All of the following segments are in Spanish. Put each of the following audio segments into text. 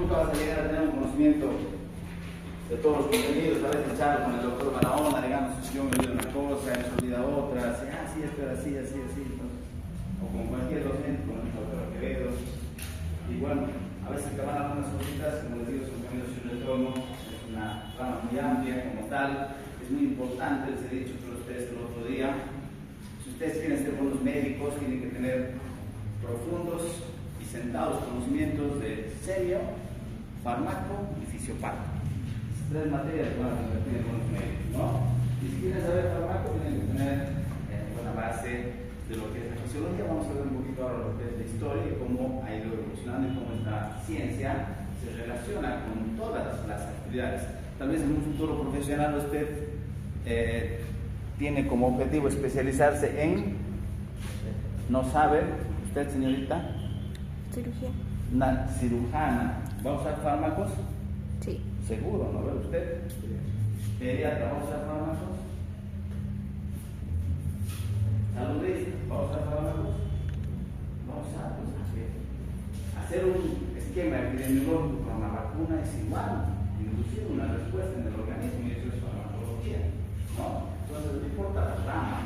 nunca vas a llegar a tener un conocimiento de todos los contenidos. A veces charlo con el doctor Barahona, digamos, si yo me olvido una cosa, me olvida otra, así, sí, esto era así, así, así. Entonces, o con cualquier docente, con el doctor Quevedo. Y bueno, a veces te van algunas cositas, como les digo, son caminos sin retorno, es una rama muy amplia como tal. Es muy importante, les he dicho a ustedes el otro día, si ustedes quieren ser buenos médicos, tienen que tener profundos y sentados conocimientos de semio, fármaco y fisiopático. Esas tres materias van a convertir en buenos médicos, ¿no? Y si quieren saber fármaco, tienen que tener buena base de lo que es la fisiología. Vamos a ver un poquito ahora lo que es la historia y cómo ha ido evolucionando y cómo esta ciencia se relaciona con todas las actividades. Tal vez en un futuro profesional usted tiene como objetivo especializarse en, no sabe, usted señorita, cirugía. Una cirujana. ¿Va a usar fármacos? Sí. Seguro, ¿no ve usted? Pediatra, ¿va a usar fármacos? Saludista, ¿va a usar fármacos? Va a usar, pues, hacer un esquema epidemiológico con la vacuna es igual, inducir una respuesta en el organismo, y eso es farmacología, ¿no? Entonces, no importa la rama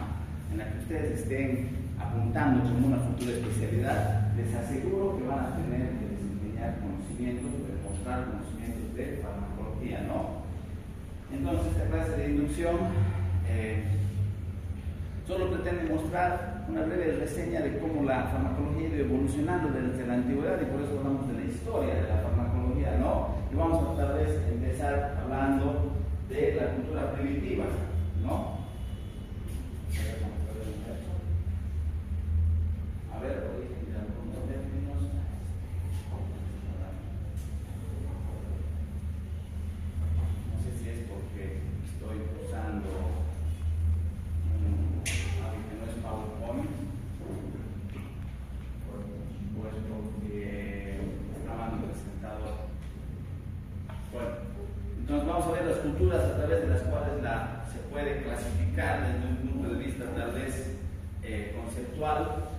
en la que ustedes estén apuntando como una futura especialidad, les aseguro que van a tener que desempeñar conocimientos, demostrar conocimientos de farmacología, ¿no? Entonces, esta clase de inducción solo pretende mostrar una breve reseña de cómo la farmacología ha ido evolucionando desde la antigüedad, y por eso hablamos de la historia de la farmacología, ¿no? Y vamos a tal vez empezar hablando de la cultura primitiva, ¿no? A ver, origen de algunos términos. No sé si es porque estoy usando algo que no es PowerPoint, o es porque estaban presentado. Bueno, entonces vamos a ver las culturas a través de las cuales se puede clasificar desde un punto de vista tal vez conceptual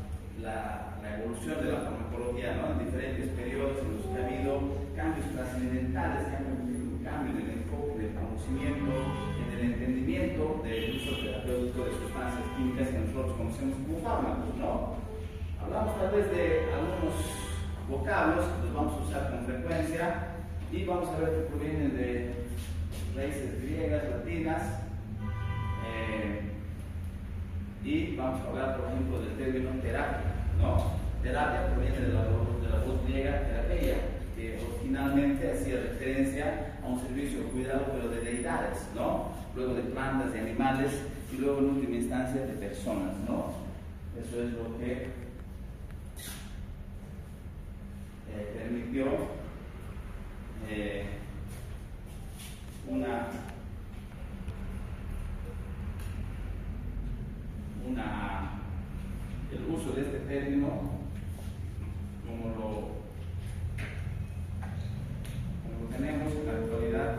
la evolución de la farmacología, ¿no? En diferentes periodos en los que ha habido cambios trascendentales que han permitido un cambio en el enfoque del conocimiento, en el entendimiento del uso terapéutico de sustancias químicas que nosotros conocemos como fármacos, ¿no? Hablamos tal vez de algunos vocablos que los vamos a usar con frecuencia y vamos a ver que provienen de raíces griegas, latinas, y vamos a hablar, por ejemplo, del término terapia, ¿no? Terapia proviene de la voz griega terapia, que originalmente hacía referencia a un servicio de cuidado, pero de deidades, ¿no? Luego de plantas, de animales, y luego en última instancia de personas, ¿no? Eso es lo que permitió el uso de este término como lo tenemos en la actualidad.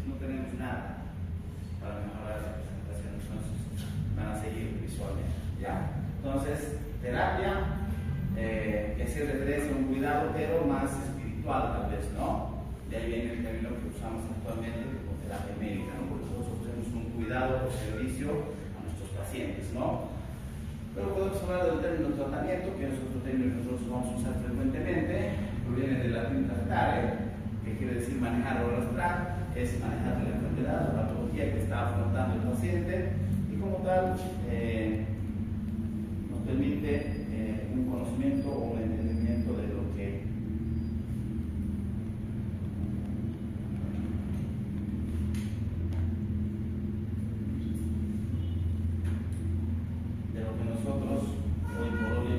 No tenemos nada para mejorar la presentación, entonces van a seguir visualmente, ¿ya? Entonces, terapia, que hace referencia a un cuidado, pero más espiritual tal vez, ¿no? De ahí viene el término que usamos actualmente como terapia médica, ¿no? Porque nosotros ofrecemos un cuidado o servicio a nuestros pacientes, ¿no? Luego podemos hablar del término tratamiento, que es otro término que nosotros vamos a usar frecuentemente, proviene del latín tratare, que quiere decir manejar o arrastrar, es manejar la enfermedad, la patología que está afrontando el paciente, y como tal nos permite un conocimiento o un entendimiento de lo que nosotros hoy por hoy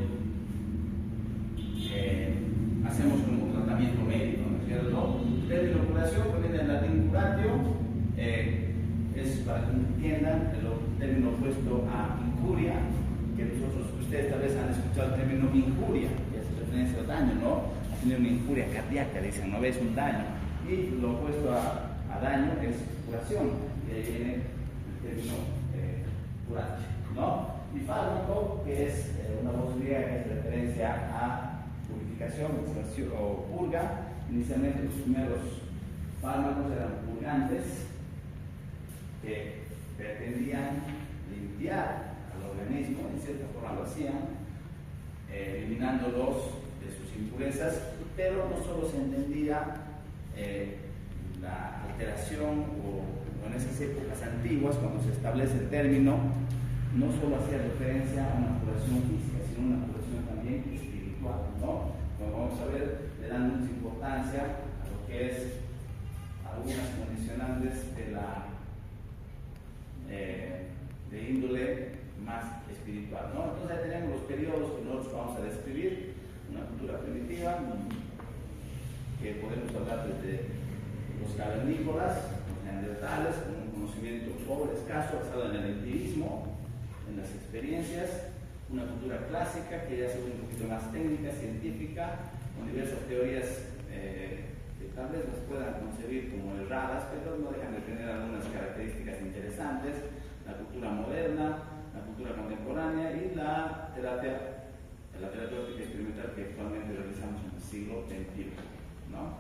hacemos como tratamiento médico, ¿no es cierto? El término curación proviene del latín curatio, es para que entiendan el término opuesto a injuria, que ustedes tal vez han escuchado el término injuria, que hace referencia al daño, ¿no? Ha tenido una injuria cardíaca, dicen, no ves un daño. Y lo opuesto a daño es curación, y ahí viene el término curatio, ¿no? Y fármaco, que es una voz griega que hace referencia a purificación o purga. Inicialmente los primeros fármacos eran purgantes que pretendían limpiar al organismo, en cierta forma lo hacían, eliminándolos de sus impurezas, pero no solo se entendía la alteración o en esas épocas antiguas, cuando se establece el término, no solo hacía referencia a una curación física, sino una curación también espiritual, ¿no? Como vamos a ver, le dan mucha importancia a lo que es algunas condicionantes de índole más espiritual, ¿no? Entonces ahí tenemos los periodos que nosotros vamos a describir, una cultura primitiva, que podemos hablar desde los cavernícolas, los neandertales, con un conocimiento pobre, escaso, basado en el empirismo, en las experiencias, una cultura clásica que ya se vuelve un poquito más técnica, científica, con diversas teorías que tal vez las puedan concebir como erradas, pero no dejan de tener algunas características interesantes, la cultura moderna, la cultura contemporánea y la terapéutica experimental que actualmente realizamos en el siglo XXI, ¿no?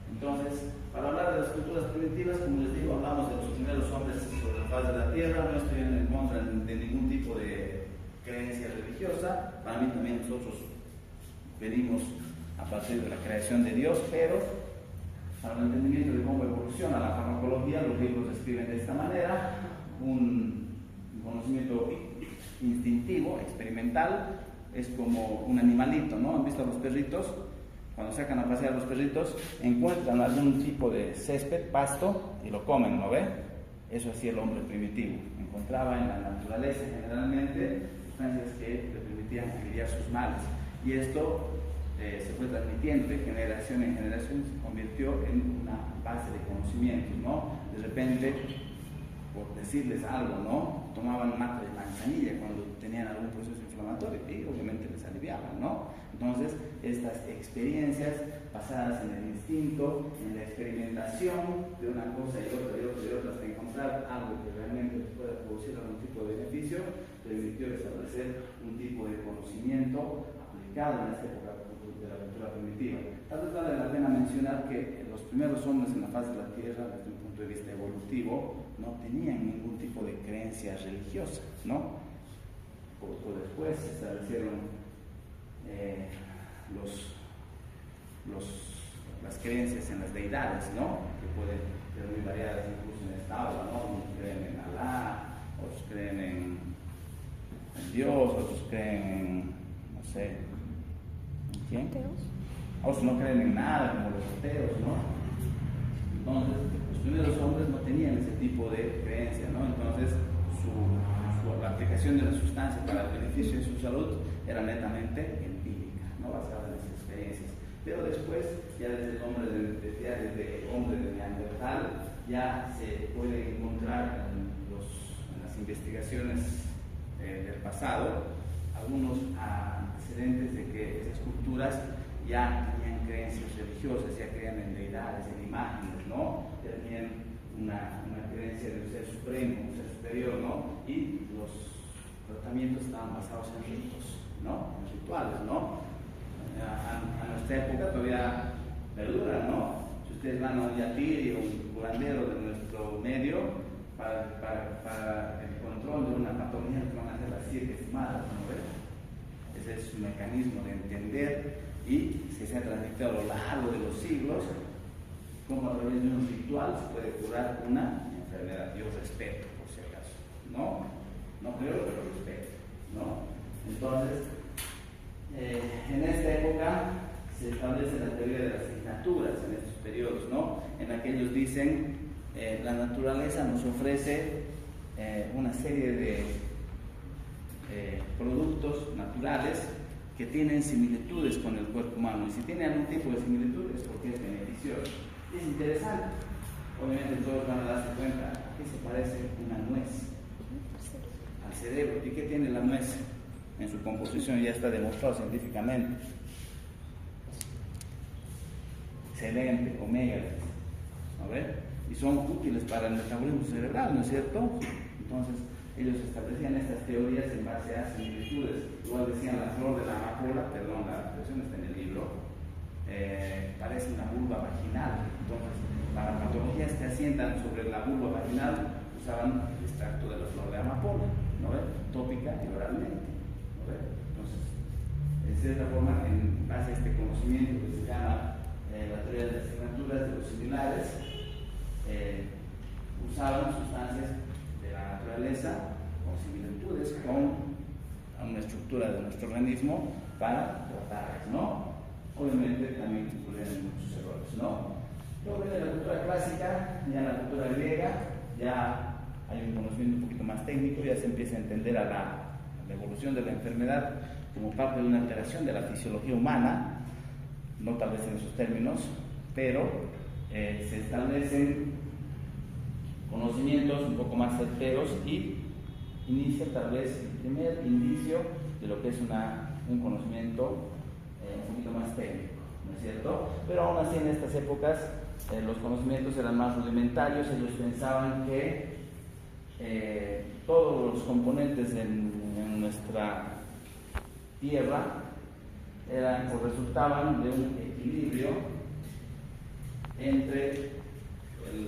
Entonces, para hablar de las culturas primitivas, como les digo, hablamos de los primeros hombres sobre la faz de la tierra. No estoy en contra de ningún tipo de creencia religiosa. Para mí también nosotros venimos a partir de la creación de Dios, pero para el entendimiento de cómo evoluciona la farmacología, los libros describen de esta manera un conocimiento instintivo, experimental. Es como un animalito, ¿no? ¿Han visto a los perritos? Cuando sacan a pasear a los perritos, encuentran algún tipo de césped, pasto, y lo comen, ¿no ve? Eso hacía el hombre primitivo. Encontraba en la naturaleza generalmente sustancias que le permitían aliviar sus males. Y esto se fue transmitiendo de generación en generación, se convirtió en una base de conocimientos, ¿no? De repente, por decirles algo, ¿no? Tomaban mate de manzanilla cuando tenían algún proceso inflamatorio y obviamente les aliviaban, ¿no? Entonces, estas experiencias basadas en el instinto, en la experimentación de una cosa y otra y otra y otra hasta encontrar algo que realmente les pueda producir algún tipo de beneficio, permitió establecer un tipo de conocimiento aplicado en esta época de la cultura primitiva. Tal vez vale la pena mencionar que los primeros hombres en la faz de la Tierra, desde un punto de vista evolutivo, no tenían ningún tipo de creencia religiosa, ¿no? Poco después se establecieron las creencias en las deidades, ¿no? Que pueden ser muy variadas incluso en esta aula, ¿no? Unos creen en Alá, otros creen en Dios, otros creen en, no sé, ¿en quién? ¿Ateos? Otros no creen en nada, como los ateos, ¿no? Entonces, los primeros hombres no tenían ese tipo de creencia, ¿no? Entonces, la aplicación de la sustancia para el beneficio de su salud era netamente empírica, no basada en las experiencias. Pero después, ya desde el hombre de Neandertal, ya se puede encontrar en las investigaciones del pasado algunos antecedentes de que esas culturas ya tenían creencias religiosas, ya creían en deidades, en imágenes, ¿no? Ya tenían una creencia de un ser supremo, un ser superior, ¿no? Y los tratamientos estaban basados en ritos, ¿no? En rituales, ¿no? A nuestra época todavía perdura, ¿no? Si ustedes van a un yatiri o un curandero de nuestro medio, para el control de una patología que van a hacer las 7 estimadas, ¿no ves? Ese es su mecanismo de entender y se ha transmitido a lo largo de los siglos como a través de un ritual se puede curar una enfermedad. Yo respeto, por si acaso, ¿no? No creo, pero respeto, ¿no? Entonces, en esta época se establece la teoría de las signaturas en estos periodos, ¿no? En la que ellos dicen, la naturaleza nos ofrece una serie de productos naturales que tienen similitudes con el cuerpo humano, y si tiene algún tipo de similitud es porque es beneficioso. Es interesante. Obviamente todos van a darse cuenta a qué se parece una nuez. Al cerebro. ¿Y qué tiene la nuez? En su composición ya está demostrado científicamente. Excelente, omega, ¿no ve? Y son útiles para el metabolismo cerebral, ¿no es cierto? Entonces, ellos establecían estas teorías en base a similitudes. Igual decían la flor de la amapola, perdón, la expresión está en el libro, parece una vulva vaginal. Entonces, para patologías que asientan sobre la vulva vaginal, usaban el extracto de la flor de amapola, ¿no ve? Tópica y oralmente, ¿no ve? Entonces, de cierta forma, en base a este conocimiento que se llama la teoría de las signaturas de los similares, usaban sustancias de la naturaleza con similitudes con una estructura de nuestro organismo para tratarlas, ¿no? Obviamente también incluyen muchos errores, ¿no? Luego viene la cultura clásica, ya la cultura griega, ya hay un conocimiento un poquito más técnico, ya se empieza a entender a la evolución de la enfermedad como parte de una alteración de la fisiología humana, no tal vez en esos términos, pero se establecen conocimientos un poco más certeros y inicia tal vez el primer indicio de lo que es un conocimiento un poquito más técnico, ¿no es cierto? Pero aún así en estas épocas los conocimientos eran más rudimentarios. Ellos pensaban que todos los componentes en nuestra Tierra eran o resultaban de un equilibrio entre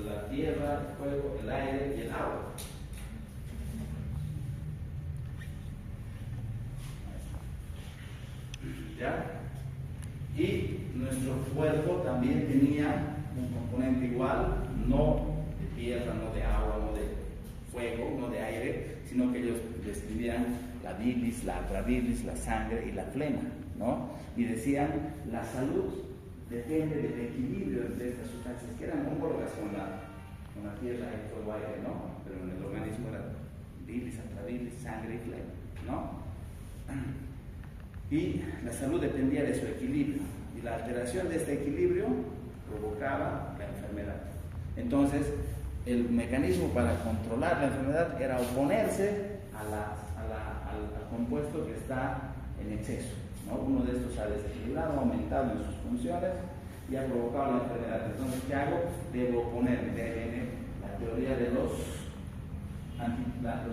la tierra, el fuego, el aire y el agua. ¿Ya? Y nuestro cuerpo también tenía un componente igual, no de tierra, no de agua, no de fuego, no de aire, sino que ellos describían la bilis, la atrabilis, la sangre y la flema, ¿no? Y decían, la salud depende del equilibrio de estas sustancias que eran homólogas con la tierra, el fuego, aire, ¿no? Pero en el organismo era bilis, atrabilis, sangre y flema, ¿no? Y la salud dependía de su equilibrio, y la alteración de este equilibrio provocaba la enfermedad. Entonces, el mecanismo para controlar la enfermedad era oponerse al compuesto que está en exceso, ¿no? Uno de estos ha desequilibrado, ha aumentado en sus funciones y ha provocado la enfermedad. Entonces, ¿qué hago? Debo oponerme. De ahí viene la teoría de los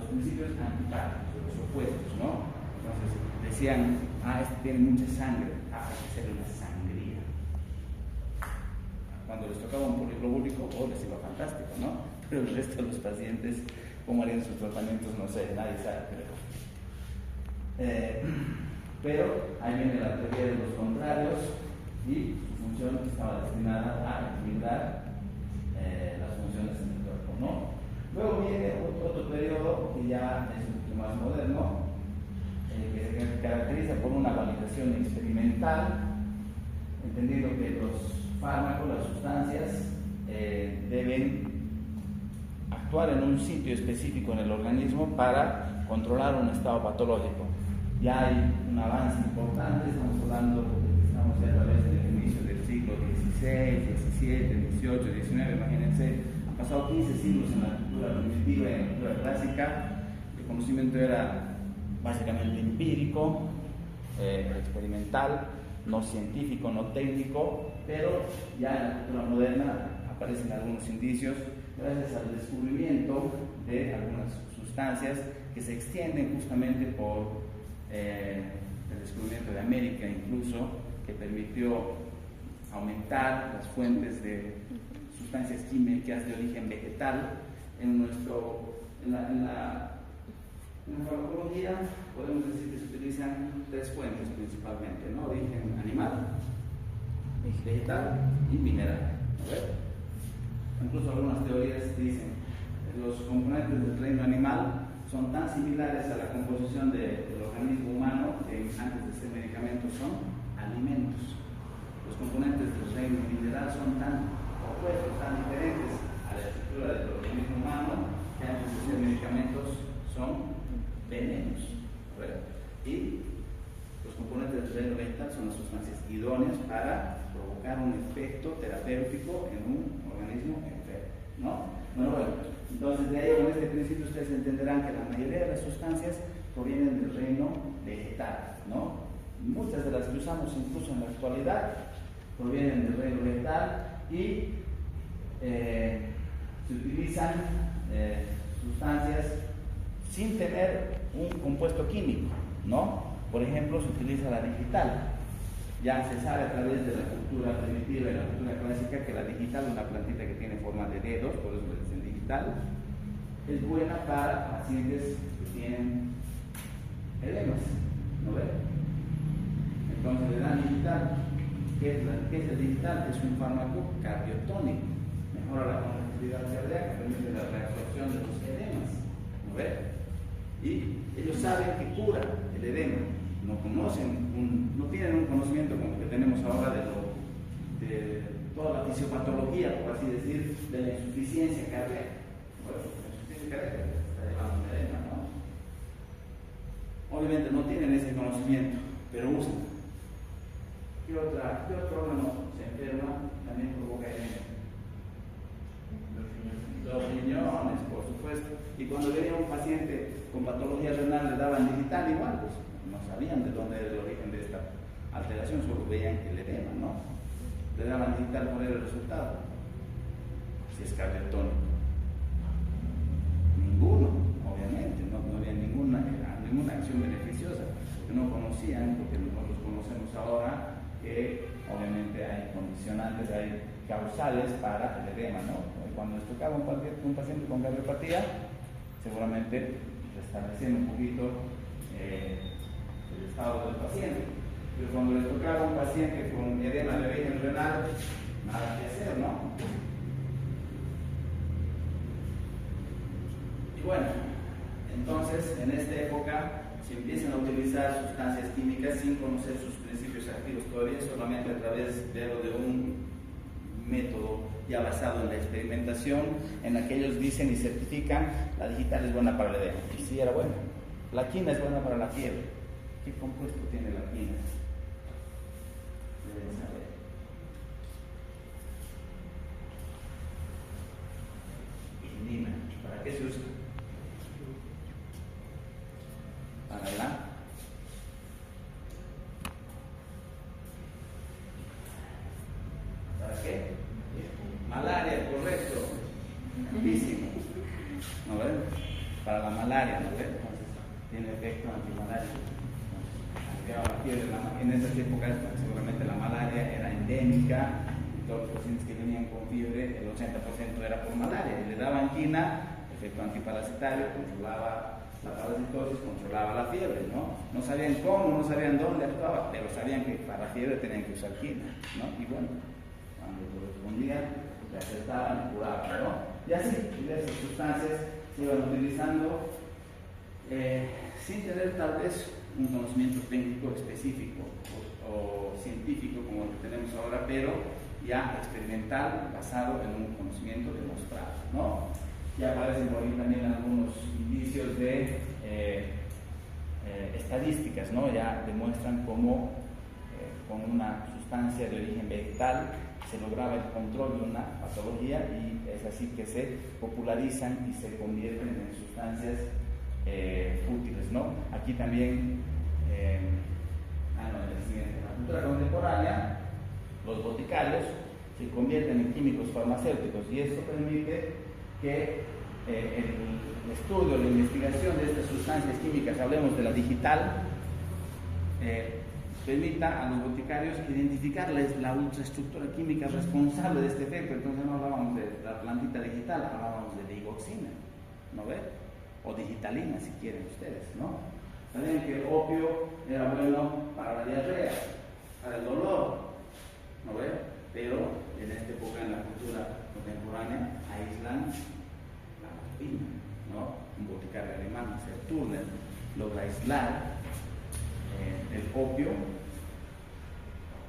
principios antipáticos, de los opuestos, ¿no? Entonces, decían, este tiene mucha sangre, hay que hacerle una sangría. Cuando les tocaba un poliglobúlico, les iba fantástico, ¿no? Pero el resto de los pacientes, ¿cómo harían sus tratamientos? No sé, nadie sabe, pero ahí viene la teoría de los contrarios y su función estaba destinada a equilibrar las funciones en el cuerpo, ¿no? Luego viene otro periodo que ya es un poquito más moderno, que se caracteriza por una validación experimental, entendiendo que los fármacos, las sustancias, deben actuar en un sitio específico en el organismo para controlar un estado patológico. Ya hay un avance importante, estamos hablando ya a través del inicio del siglo XVI, XVII, XVIII, XIX, imagínense, han pasado 15 siglos en la cultura primitiva y en la cultura clásica. El conocimiento era básicamente empírico, experimental, no científico, no técnico, pero ya en la cultura moderna aparecen algunos indicios gracias al descubrimiento de algunas sustancias que se extienden justamente por el descubrimiento de América, incluso, que permitió aumentar las fuentes de sustancias químicas de origen vegetal. En la farmacología podemos decir que se utilizan tres fuentes principalmente, ¿no? Origen animal, vegetal y mineral, ¿no? Incluso algunas teorías dicen que los componentes del reino animal son tan similares a la composición del organismo humano que antes de ser medicamentos son alimentos. Los componentes del reino mineral son tan opuestos, tan diferentes a la estructura del organismo humano que antes de ser medicamentos son venenos. Y los componentes del idóneas para provocar un efecto terapéutico en un organismo enfermo, ¿no? Bueno, entonces de ahí con este principio ustedes entenderán que la mayoría de las sustancias provienen del reino vegetal, ¿no? Muchas de las que usamos incluso en la actualidad provienen del reino vegetal y se utilizan sustancias sin tener un compuesto químico, ¿no? Por ejemplo, se utiliza la digital. Ya se sabe a través de la cultura primitiva y la cultura clásica que la digital, una plantita que tiene forma de dedos, por eso le dicen digital, es buena para pacientes que tienen edemas, ¿no ven? Entonces le dan digital. ¿Qué es el digital? Es un fármaco cardiotónico, mejora la contractilidad cardíaca, permite la reabsorción de los edemas, ¿no ven? Y ellos saben que cura el edema, no tienen un conocimiento como el que tenemos ahora de toda la fisiopatología, por así decir, de la insuficiencia cardíaca. Bueno, la insuficiencia cardíaca está llevando un edema, ¿no? Obviamente no tienen ese conocimiento, pero usan. ¿Qué otro órgano se enferma? También provoca edema. Los riñones, por supuesto. Y cuando venía un paciente con patología renal le daban digital igual, pues no sabían de dónde era el origen de esta alteración, solo veían el edema, ¿no? Le daban digital, ¿cuál era el resultado? Si es cardiotónico. Ninguno, obviamente, no había ninguna acción beneficiosa, que no conocían, porque nosotros conocemos ahora que obviamente hay condicionantes, hay causales para el edema, ¿no? Cuando les tocaba un paciente con cardiopatía, seguramente restableciendo un poquito el estado del paciente. Pero cuando les tocaba un paciente con edema de origen renal, nada que hacer, ¿no? Y bueno, entonces en esta época se empiezan a utilizar sustancias químicas sin conocer sus principios activos todavía, solamente a través de un método ya basado en la experimentación, en la que ellos dicen y certifican la digital es buena para el edema. Y sí, era buena. La quina es buena para la fiebre. ¿Qué compuesto tiene la quina? Deben saber. Quinina. ¿Para qué se usa? Para la ¿para qué? Malaria, correcto. Amplísimo. ¿No ven? Para la malaria, ¿no ven? Tiene efecto antimalaria. En esas épocas seguramente la malaria era endémica, y todos los pacientes que venían con fiebre, el 80% era por malaria. Y le daban quina, efecto antiparasitario, controlaba la parasitosis, controlaba la fiebre, ¿no? No sabían cómo, no sabían dónde actuaba, pero sabían que para la fiebre tenían que usar quina, ¿no? Y bueno, cuando correspondía, le aceptaban y curaban, ¿no? Y así, diversas sustancias se iban utilizando sin tener tal vez un conocimiento técnico específico o científico como el que tenemos ahora, pero ya experimental, basado en un conocimiento demostrado, ¿no? Ya aparecen por ahí también algunos indicios de estadísticas, ¿no? Ya demuestran cómo con una sustancia de origen vegetal se lograba el control de una patología, y es así que se popularizan y se convierten en sustancias útiles, ¿no? Aquí también, en la cultura contemporánea, los boticarios se convierten en químicos farmacéuticos, y esto permite que el estudio, la investigación de estas sustancias químicas, hablemos de la digital, permita a los boticarios identificarles la ultraestructura química responsable de este efecto. Entonces no hablábamos de la plantita digital, hablábamos de digoxina, ¿no ve? O digitalina, si quieren ustedes, ¿no? Sabían que el opio era bueno para la diarrea, para el dolor, ¿no ve? Pero en esta época, en la cultura contemporánea, aíslan la morfina, ¿no? Un boticario alemán, Turner, logra aislar el opio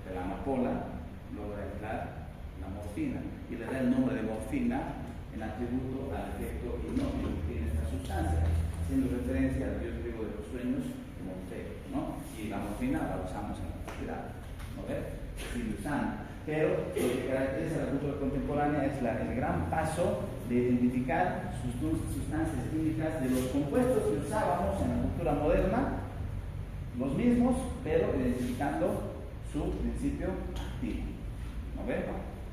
de la amapola, logra aislar la morfina y le da el nombre de morfina en atributo al efecto inócuo que tiene esta sustancia, haciendo referencia al dios griego de los sueños, Morfeo, ¿no? Y la morfina la usamos en la actualidad, ¿no ve? Se sigue usando. Pero lo que caracteriza la cultura contemporánea es el gran paso de identificar sustancias químicas de los compuestos que usábamos en la cultura moderna, los mismos, pero identificando su principio activo. ¿No ve?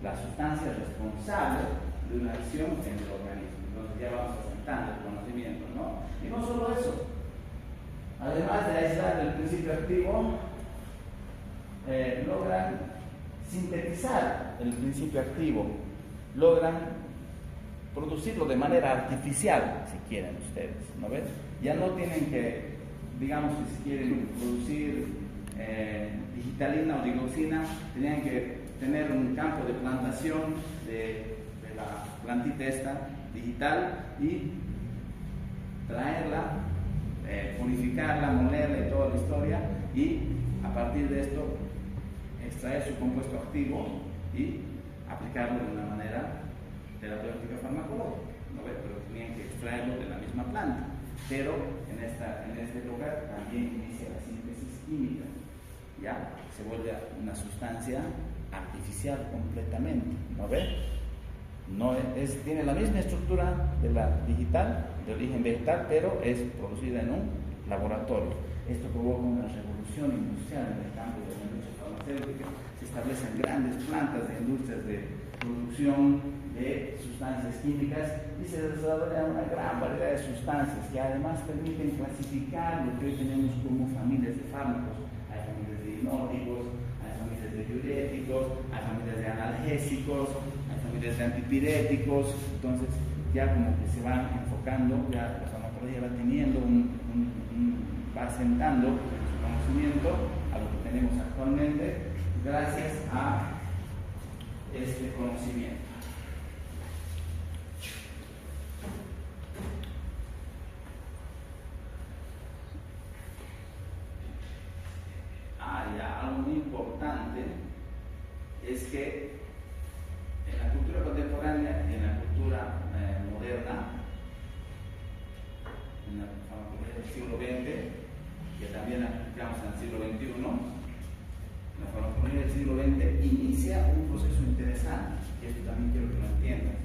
La sustancia responsable de una acción en el organismo. Entonces ya vamos asentando el conocimiento, ¿no? Y no solo eso. Además de aislar el principio activo, logran sintetizar el principio activo, logran producirlo de manera artificial, si quieren ustedes, ¿no ven? Ya no tienen que, digamos que si quieren producir digitalina o digoxina, tenían que tener un campo de plantación de la plantita esta digital y traerla, purificarla, molerla y toda la historia, y a partir de esto extraer su compuesto activo y aplicarlo de una manera terapéutica farmacológica, ¿no ve? Pero tenían que extraerlo de la misma planta. Pero en este lugar también inicia la síntesis química, ya se vuelve una sustancia artificial completamente, ¿no ve? No tiene la misma estructura de la digital, de origen vegetal, pero es producida en un laboratorio. Esto provoca una revolución industrial en el campo de la industria farmacéutica. Se establecen grandes plantas de industrias de producción de sustancias químicas y se desarrolla una gran variedad de sustancias que además permiten clasificar lo que hoy tenemos como familias de fármacos. Hay familias de hipnóticos, hay familias de diuréticos, hay familias de analgésicos, hay familias de antipiréticos. Entonces ya como que se van enfocando, ya la farmacología va teniendo va asentando su conocimiento a lo que tenemos actualmente gracias a este conocimiento. Ya algo muy importante es que en la cultura contemporánea y en la cultura moderna, en la farmacología del siglo XX, que también aplicamos en el siglo XXI, la farmacología del siglo XX inicia un proceso interesante, y esto también quiero que lo entiendan.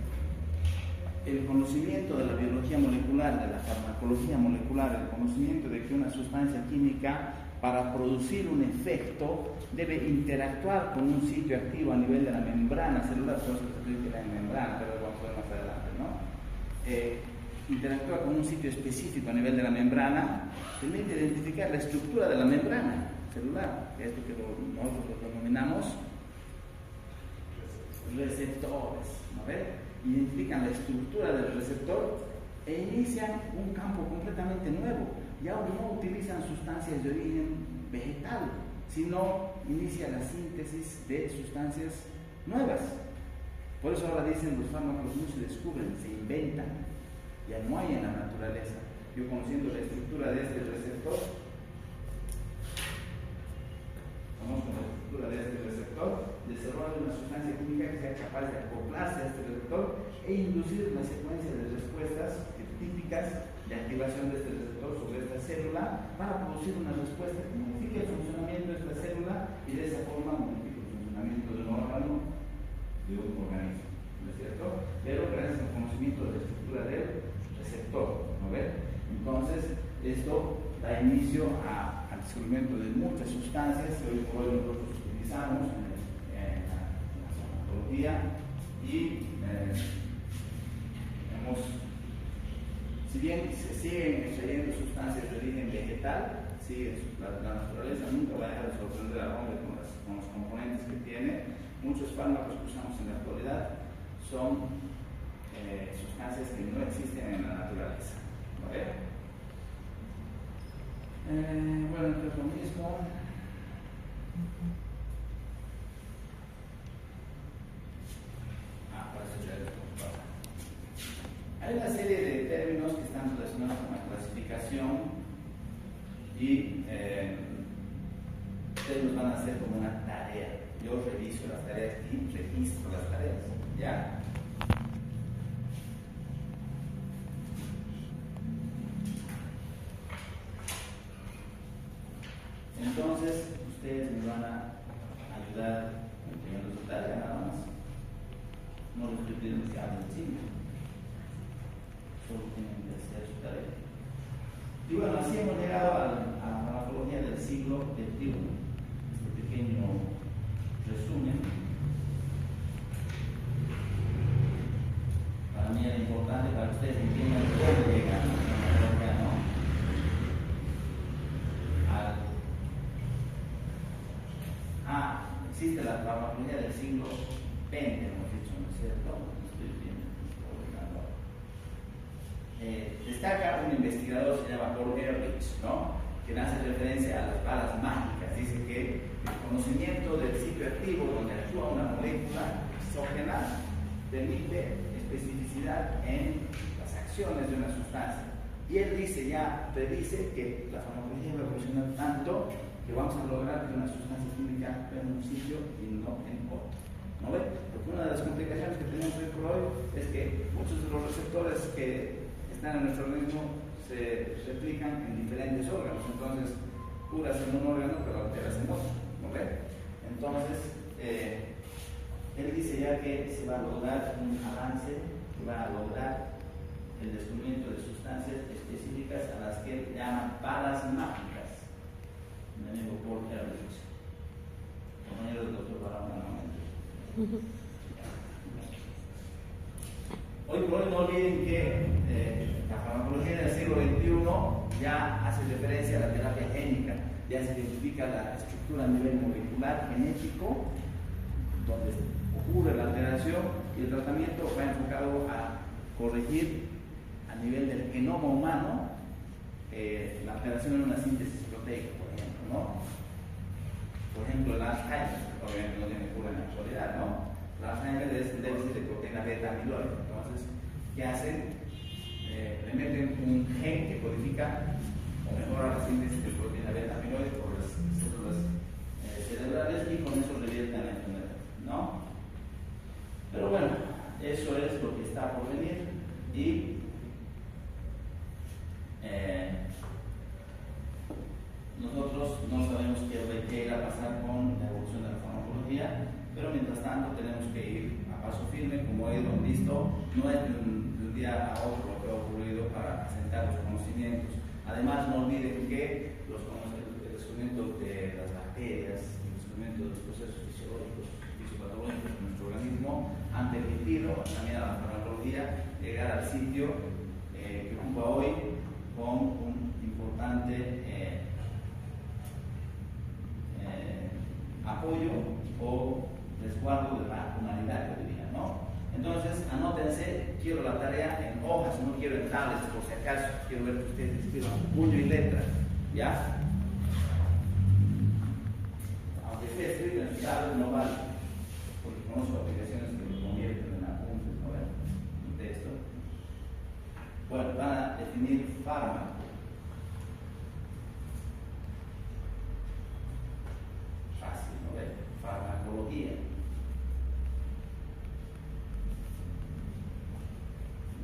El conocimiento de la biología molecular, de la farmacología molecular, el conocimiento de que una sustancia química, para producir un efecto, debe interactuar con un sitio activo a nivel de la membrana celular, por eso se dice la membrana, pero lo vamos a ver más adelante, ¿no? Interactúa con un sitio específico a nivel de la membrana, permite identificar la estructura de la membrana celular, esto que nosotros lo denominamos receptores, ¿no ve? Identifican la estructura del receptor e inician un campo completamente nuevo. Ya no utilizan sustancias de origen vegetal, sino inicia la síntesis de sustancias nuevas. Por eso ahora dicen los fármacos no se descubren, se inventan. Ya no hay en la naturaleza. Yo conociendo la estructura de este receptor, desarrollo una sustancia química que sea capaz de acoplarse a este receptor e inducir una secuencia de respuestas típicas de activación de este receptor sobre esta célula para producir una respuesta que modifique el funcionamiento de esta célula y de esa forma modifique el funcionamiento de un órgano, de un organismo, ¿no es cierto? Pero gracias al conocimiento de la estructura del receptor, ¿no ves? Entonces, esto da inicio al descubrimiento de muchas sustancias que hoy por hoy nosotros utilizamos en la farmacología y si bien se siguen extrayendo sustancias de origen vegetal, la naturaleza nunca va a dejar de sorprender al hombre con los componentes que tiene. Muchos fármacos que usamos en la actualidad son sustancias que no existen en la naturaleza. ¿Vale? Bueno, entonces lo mismo. Para eso ya les contaba. Hay una serie de términos que están relacionados con la clasificación y ustedes nos van a hacer como una tarea. Yo reviso las tareas y registro las tareas. ¿Ya? Entonces, ustedes me van a hemos llegado a la farmacología del siglo XXI. Este pequeño resumen. Para mí era importante para que ustedes entiendan cómo llegan a la farmacología, ¿no? Existe la farmacología del siglo XX, hemos dicho, ¿no es cierto? Estoy viendo, destaca un investigador, se llama Paul Ehrlich, ¿no? Que hace referencia a las balas mágicas. Dice que el conocimiento del sitio activo donde actúa una molécula exógena permite especificidad en las acciones de una sustancia. Y él dice, ya predice que la farmacología va a evolucionar tanto que vamos a lograr que una sustancia química esté en un sitio y no en otro. ¿No ven? Porque una de las complicaciones que tenemos hoy por hoy es que muchos de los receptores que están en nuestro organismo se replican en diferentes órganos. Entonces, curas en un órgano pero alteras en otro. ¿No ven? Entonces, él dice ya que se va a lograr un avance, que va a lograr el descubrimiento de sustancias específicas a las que él llama balas mágicas. Mi amigo Paul Ehrlich, compañero del doctor Barahona nuevamente. Hoy por hoy no olviden que la farmacología del siglo XXI ya hace referencia a la terapia génica, ya se identifica la estructura a nivel molecular, genético, donde ocurre la alteración, y el tratamiento va enfocado a corregir a nivel del genoma humano la alteración en una síntesis proteica, por ejemplo, ¿no? Por ejemplo, el Alzheimer, obviamente no tiene cura en la actualidad, ¿no? El Alzheimer es el déficit de proteína beta amiloide. Entonces, ¿qué hacen? Le meten un gen que codifica o mejora la síntesis de proteína beta amiloide por las células cerebrales, y con eso revierten la enfermedad, ¿no? Pero bueno, eso es lo que está por venir, y nosotros no sabemos qué irá a pasar con la evolución de la farmacología, pero mientras tanto tenemos que ir a paso firme. Como hoy lo han visto, no es de un día a otro lo que ha ocurrido para asentar los conocimientos. Además, no olviden que el descubrimiento de las bacterias, el descubrimiento de los procesos fisiológicos, fisiopatológicos de nuestro organismo han permitido también a la farmacología llegar al sitio que ocupa hoy, con un importante apoyo o resguardo de la humanidad, yo diría, ¿no? Entonces, anótense, quiero la tarea en hojas, no quiero en tablets, por si acaso, quiero ver que ustedes escriban puño y letra, ¿ya? Aunque sea escrito en tablet, no vale, porque conozco aplicaciones que lo convierten en apuntes, ¿no ven? Un texto. Bueno, van a definir fármaco. Fácil, ¿no ven? Farmacología.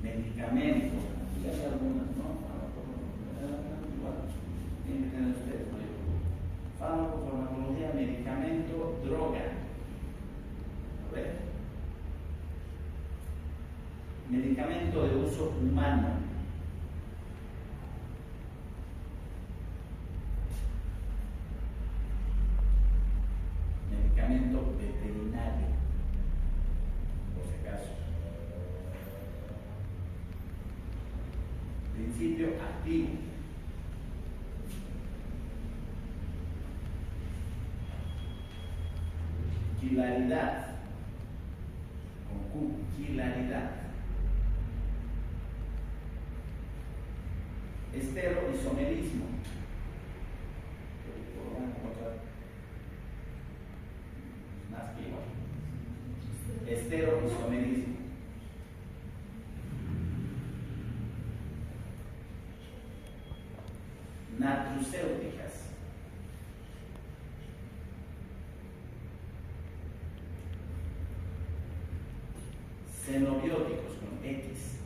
Medicamento. Ya hay algunas, ¿no? Igual. Tienen que tener ustedes, ¿no? Fármaco, farmacología, medicamento, droga. ¿No ven? Medicamento de uso humano. Medicamento veterinario, por si acaso. Principio activo. Quilaridad. Con Q, quilaridad. Esteroisomerismo. Más que igual. Esteroisomerismo. Nutracéuticas. Xenobióticos con X.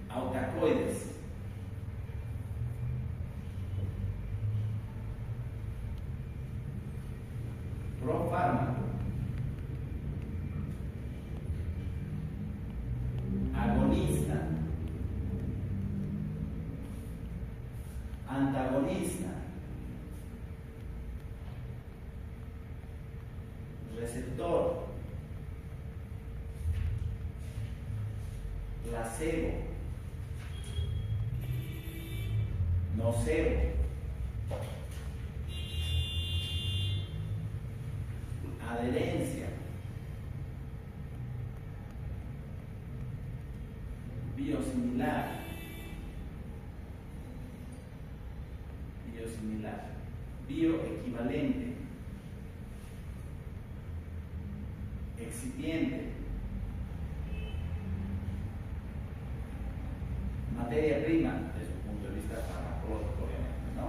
Autacoides. Profármaco. agonista, receptor, placebo, nocebo, adherencia, biosimilar, bioequivalente, excipiente, materia prima, desde un punto de vista farmacológico, obviamente, ¿no?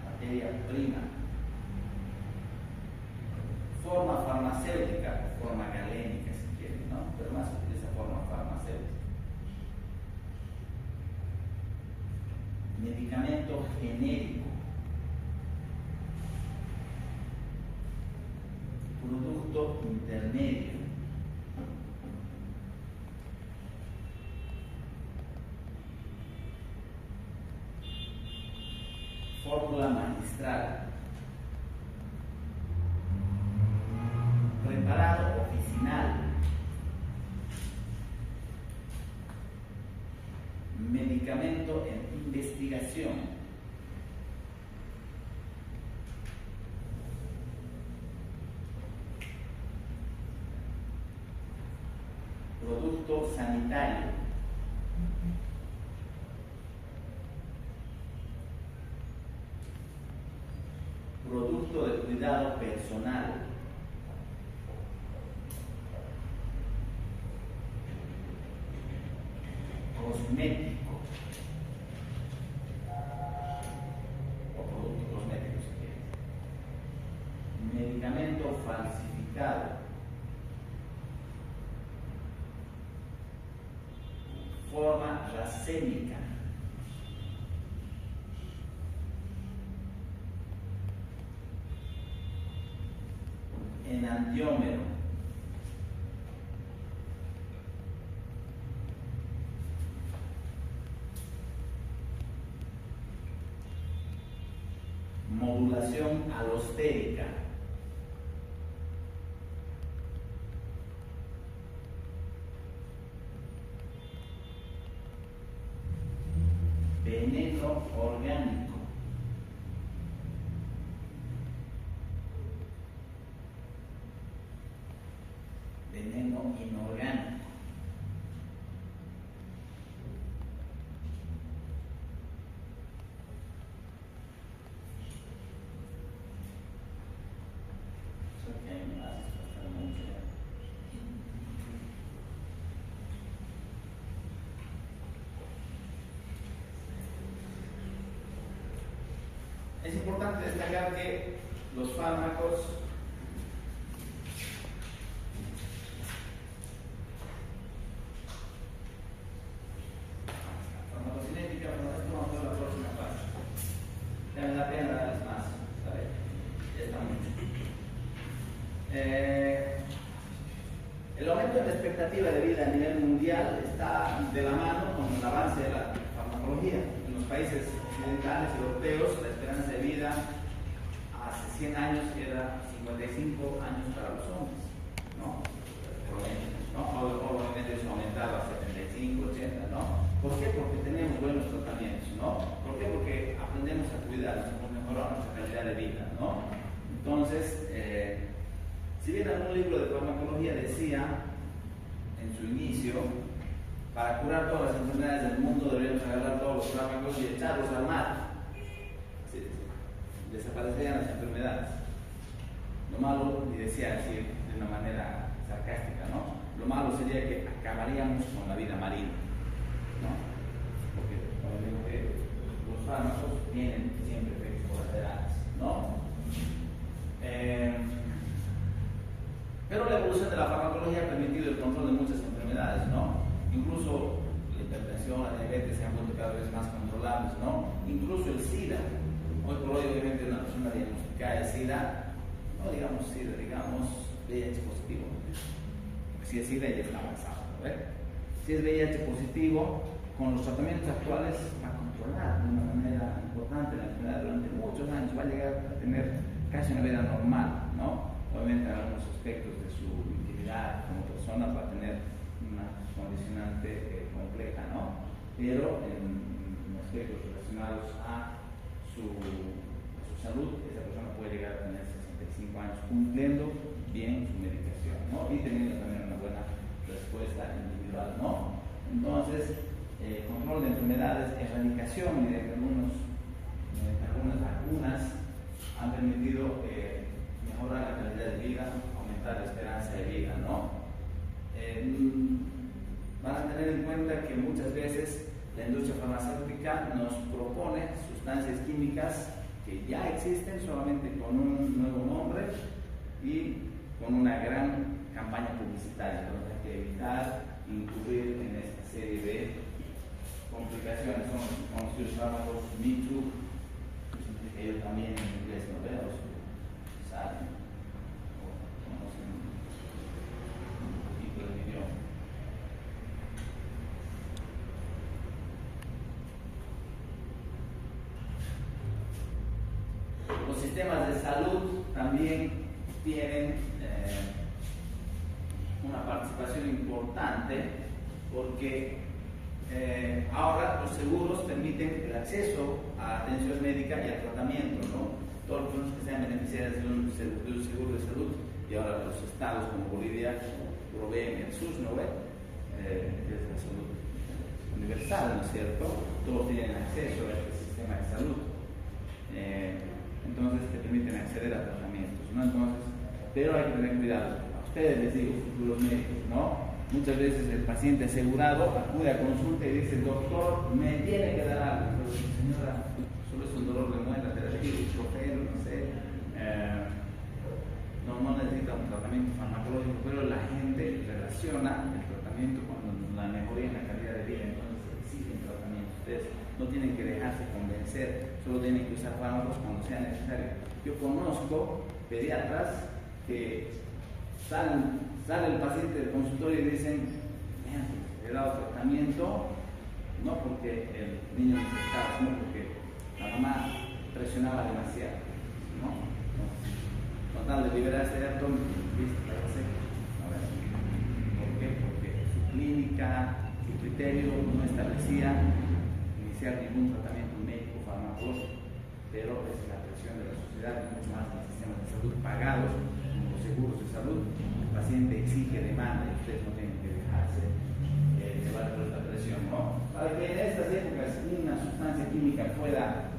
Materia prima, forma farmacéutica, forma galénica, si quieren, ¿no? Pero más esa forma farmacéutica. Medicamento genérico, producto intermedio, fórmula magistral, preparado oficinal, medicamento en investigación, producto sanitario, producto de cuidado personal, cosmético o producto cosmético si quieres, medicamento falsificado, forma racémica, enantiómero, modulación alostérica, veneno orgánico, veneno inorgánico, es importante destacar que los fármacos farmacocinética, bueno, esto vamos a ver la próxima fase. Ya me da pena darles más, ¿sabes? Ya está mucho. El aumento de la expectativa de vida a nivel mundial está de la mano con el avance de la farmacología. En los países occidentales y europeos, la esperanza de vida hace 100 años era 55 años para los hombres, ¿no? Obviamente eso ha aumentado a 75, 80, ¿no? ¿Por qué? Porque tenemos buenos tratamientos, ¿no? ¿Por qué? Porque aprendemos a cuidarnos, hemos mejorado nuestra calidad de vida, ¿no? Entonces, si bien algún libro de farmacología decía en su inicio, para curar todas las enfermedades del mundo deberíamos agarrar todos los fármacos y echarlos al mar. Sí, desaparecerían las enfermedades. Lo malo, y decía así de una manera sarcástica, ¿no? Lo malo sería que acabaríamos con la vida marina, ¿no? Porque, como digo, que los fármacos tienen siempre efectos colaterales, ¿no? Pero la evolución de la farmacología ha permitido el control de muchas enfermedades, ¿no? Incluso la hipertensión, la diabetes se han vuelto cada vez más controlables, ¿no? Incluso el SIDA. Hoy por hoy, obviamente, una persona diagnosticada de SIDA, no digamos SIDA, digamos VIH positivo. Porque si es SIDA ya está avanzado, ¿ves? Si es VIH positivo, con los tratamientos actuales va a controlar de una manera importante la enfermedad durante muchos años, va a llegar a tener casi una vida normal, ¿no? Obviamente en algunos aspectos de su intimidad como persona va a tener una condicionante compleja, ¿no? Pero en aspectos relacionados a su salud, esa persona puede llegar a tener 65 años cumpliendo bien su medicación, ¿no? Y teniendo también una buena respuesta individual, ¿no? Entonces, control de enfermedades, erradicación mediante algunas vacunas han permitido mejorar la calidad de vida, aumentar la esperanza de vida, ¿no? Van a tener en cuenta que muchas veces la industria farmacéutica nos propone sustancias químicas que ya existen solamente con un nuevo nombre y con una gran campaña publicitaria. Entonces hay que evitar incurrir en esta serie de complicaciones. Son los conocidos fármacos Me Too, que ellos también en inglés no veo, saben o conocen un poquito del idioma. Los sistemas de salud también tienen una participación importante porque ahora los seguros permiten el acceso a atención médica y al tratamiento, ¿no? Todos los personas que sean beneficiarios de un seguro de salud, y ahora los estados como Bolivia proveen el SUS, ¿no? Es la salud universal, ¿no es cierto? Todos tienen acceso a este sistema de salud. Entonces te permiten acceder a tratamientos, ¿no? Entonces, pero hay que tener cuidado. A ustedes les digo, futuros médicos, ¿no? Muchas veces el paciente asegurado acude a consulta y dice, doctor, me tiene que dar algo. Pero, señora, solo es un dolor de muela, terapia, ibuprofeno, no sé. No necesita un tratamiento farmacológico, pero la gente relaciona el tratamiento con la mejoría en la calidad de vida, entonces exigen tratamiento. Ustedes no tienen que dejarse convencer, solo tienen que usar fármacos cuando sea necesario. Yo conozco pediatras que sale el paciente del consultorio y dicen, he dado tratamiento, no porque el niño necesitaba, sino porque la mamá presionaba demasiado, ¿no? Con tal de liberarse de átomo, ¿viste? ¿Por qué? Porque su clínica, su criterio no establecía iniciar ningún tratamiento médico farmacológico, pero es la presión de la sociedad y mucho más en los sistemas de salud pagados, como los seguros de salud. El paciente exige, demanda, y ustedes no tienen que dejarse llevar por esta presión, ¿no? Para que en estas épocas una sustancia química pueda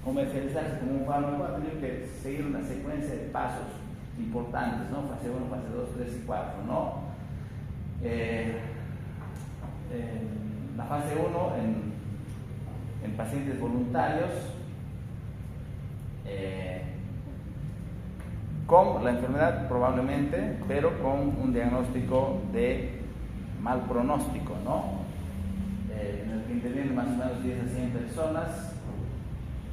comercializarse como un fármaco, ha tenido que seguir una secuencia de pasos importantes, ¿no? Fase 1, fase 2, 3 y 4, ¿no? La fase 1 en pacientes voluntarios con la enfermedad probablemente, pero con un diagnóstico de mal pronóstico, ¿no? En el que intervienen más o menos 10 a 100 personas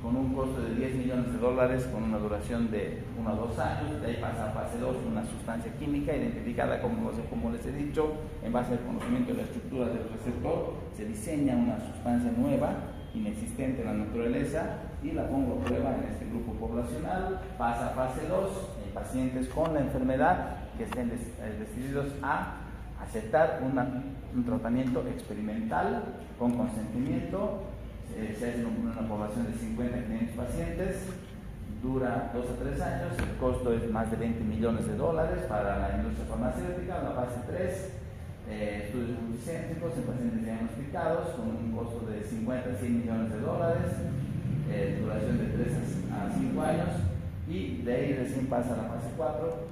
con un costo de $10 millones, con una duración de 1 a 2 años. De ahí pasa a fase 2, una sustancia química identificada como les he dicho, en base al conocimiento de la estructura del receptor, se diseña una sustancia nueva, inexistente en la naturaleza, y la pongo a prueba en este grupo poblacional. Pasa a fase 2, en pacientes con la enfermedad que estén decididos a aceptar un tratamiento experimental con consentimiento. Se hace una población de 50 a 500 pacientes, dura 2 a 3 años, el costo es más de $20 millones para la industria farmacéutica. La fase 3, estudios multicéntricos en pacientes diagnosticados con un costo de 50 a 100 millones, duración de 3 a 5 años, y de ahí recién pasa a la fase 4,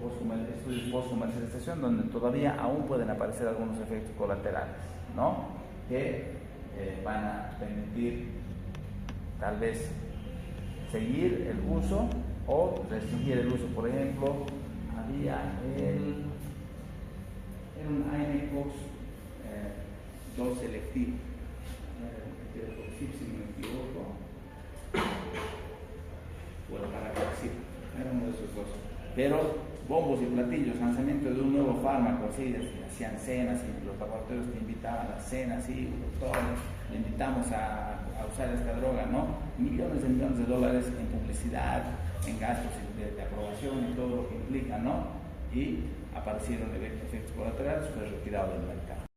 estudios post-comercialización, donde todavía aún pueden aparecer algunos efectos colaterales, ¿no? Que van a permitir tal vez seguir el uso o restringir el uso. Por ejemplo, había un Imecox 2 selectivo, si no me equivoco, o el Paracoxib, era uno de esos dos, pero bombos y platillos, lanzamiento de un nuevo fármaco, así, hacían cenas y los laboratorios te invitaban a las cenas, sí, doctor, le invitamos a usar esta droga, ¿no? Millones de dólares en publicidad, en gastos de aprobación y todo lo que implica, ¿no? Y aparecieron efectos colaterales, fue retirado del mercado.